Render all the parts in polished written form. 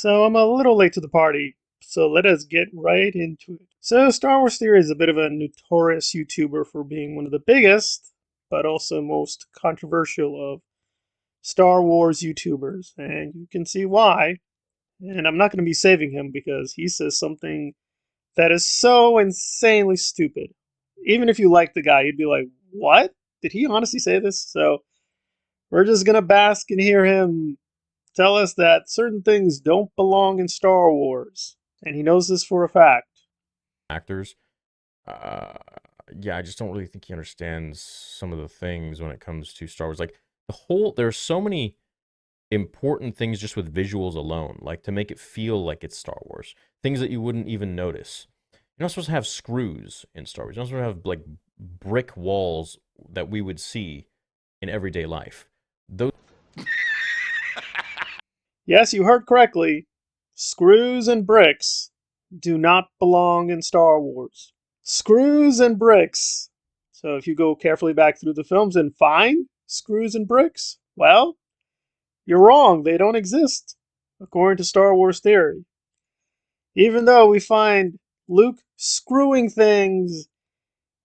So I'm a little late to the party, so let us get right into it. So Star Wars Theory is a bit of a notorious YouTuber for being one of the biggest, but also most controversial of Star Wars YouTubers, and you can see why. And I'm not going to be saving him because he says something that is so insanely stupid. Even if you like the guy, you'd be like, what? Did he honestly say this? So we're just going to bask and hear him tell us that certain things don't belong in Star Wars. And he knows this for a fact. Actors. Uh, yeah, I just don't really think he understands some of the things when it comes to Star Wars. Like there's so many important things just with visuals alone, like to make it feel like it's Star Wars. Things that you wouldn't even notice. You're not supposed to have screws in Star Wars. You're not supposed to have like brick walls that we would see in everyday life. Those Yes, you heard correctly. Screws and bricks do not belong in Star Wars. Screws and bricks. So if you go carefully back through the films and find screws and bricks, well, you're wrong. They don't exist, according to Star Wars theory. Even though we find Luke screwing things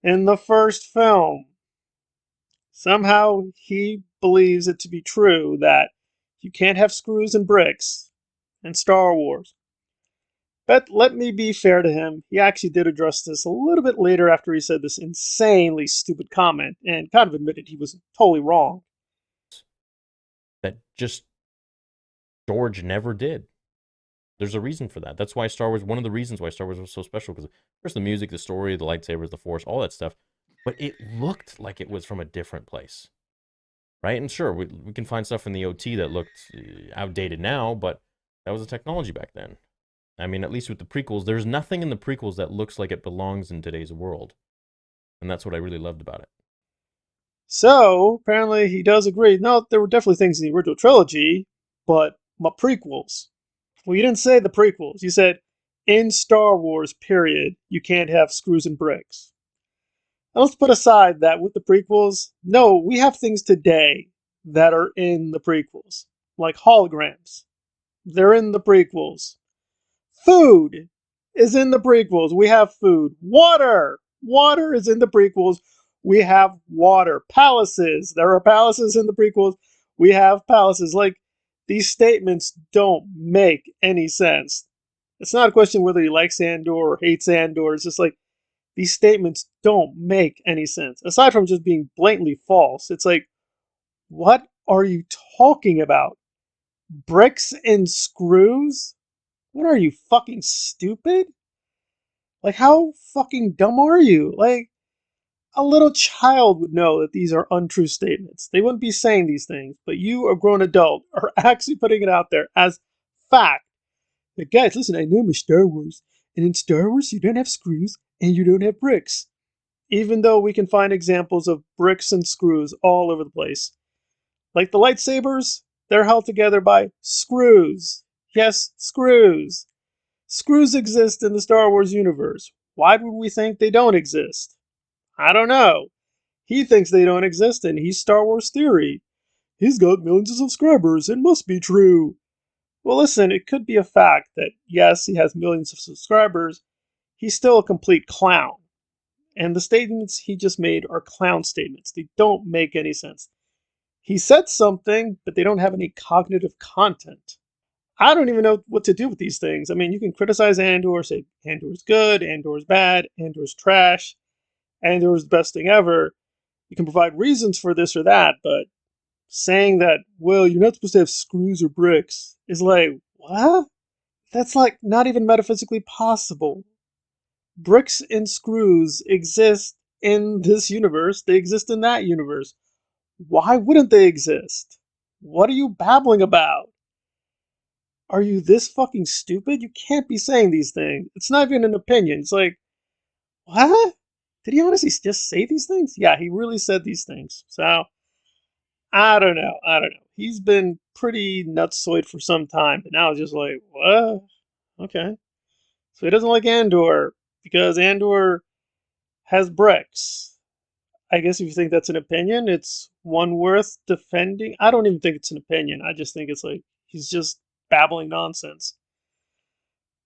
in the first film, somehow he believes it to be true that you can't have screws and bricks in Star Wars. But let me be fair to him. He actually did address this a little bit later after he said this insanely stupid comment and kind of admitted he was totally wrong. that just George never did. There's a reason for that. That's why Star Wars, one of the reasons why Star Wars was so special, because there's the music, the story, the lightsabers, the force, all that stuff. But it looked like it was from a different place, right? And sure, we can find stuff in the OT that looked outdated now, but that was the technology back then. I mean, at least with the prequels, there's nothing in the prequels that looks like it belongs in today's world. And that's what I really loved about it. So, apparently, he does agree. No, there were definitely things in the original trilogy, but my prequels. Well, you didn't say the prequels. You said, in Star Wars, period, you can't have screws and bricks. Now, let's put aside that with the prequels, no, we have things today that are in the prequels, like holograms. They're in the prequels. Food is in the prequels. We have food. Water. Water is in the prequels. We have water. Palaces. There are palaces in the prequels. We have palaces. Like, these statements don't make any sense. It's not a question whether he likes Andor or hates Andor. It's just like, these statements don't make any sense. Aside from just being blatantly false, it's like, what are you talking about? Bricks and screws? What are you, fucking stupid? Like, how fucking dumb are you? Like, a little child would know that these are untrue statements. They wouldn't be saying these things, but you, a grown adult, are actually putting it out there as fact. But guys, listen, I know my Star Wars, and in Star Wars, you don't have screws and you don't have bricks. Even though we can find examples of bricks and screws all over the place. Like the lightsabers, they're held together by screws. Yes, screws. Screws exist in the Star Wars universe. Why would we think they don't exist? I don't know. He thinks they don't exist, and he's Star Wars Theory. He's got millions of subscribers. It must be true. Well, listen, it could be a fact that, yes, he has millions of subscribers. He's still a complete clown. And the statements he just made are clown statements. They don't make any sense. He said something, but they don't have any cognitive content. I don't even know what to do with these things. I mean, you can criticize Andor, say Andor's good, Andor's bad, Andor's trash, Andor's the best thing ever. You can provide reasons for this or that, but saying that, well, you're not supposed to have screws or bricks is like, what? That's like not even metaphysically possible. Bricks and screws exist in this universe, they exist in that universe. Why wouldn't they exist? What are you babbling about? Are you this fucking stupid? You can't be saying these things. It's not even an opinion. It's like, what? Did he honestly just say these things? Yeah, he really said these things. So, I don't know. I don't know. He's been pretty nutsoid for some time, but now it's just like, what? Okay. So he doesn't like Andor because Andor has bricks. I guess if you think that's an opinion, it's one worth defending. I don't even think it's an opinion. I just think it's like he's just babbling nonsense.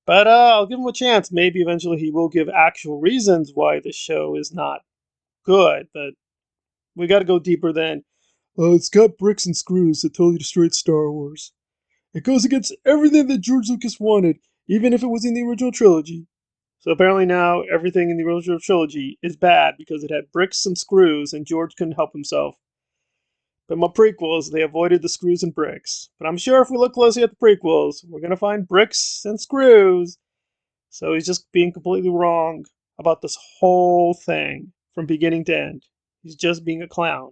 But I'll give him a chance. Maybe eventually he will give actual reasons why the show is not good. But we got to go deeper than, oh, it's got bricks and screws that totally destroyed Star Wars. It goes against everything that George Lucas wanted, even if it was in the original trilogy. So apparently now everything in the original trilogy is bad because it had bricks and screws and George couldn't help himself. But my prequels, they avoided the screws and bricks. But I'm sure if we look closely at the prequels, we're going to find bricks and screws. So he's just being completely wrong about this whole thing from beginning to end. He's just being a clown.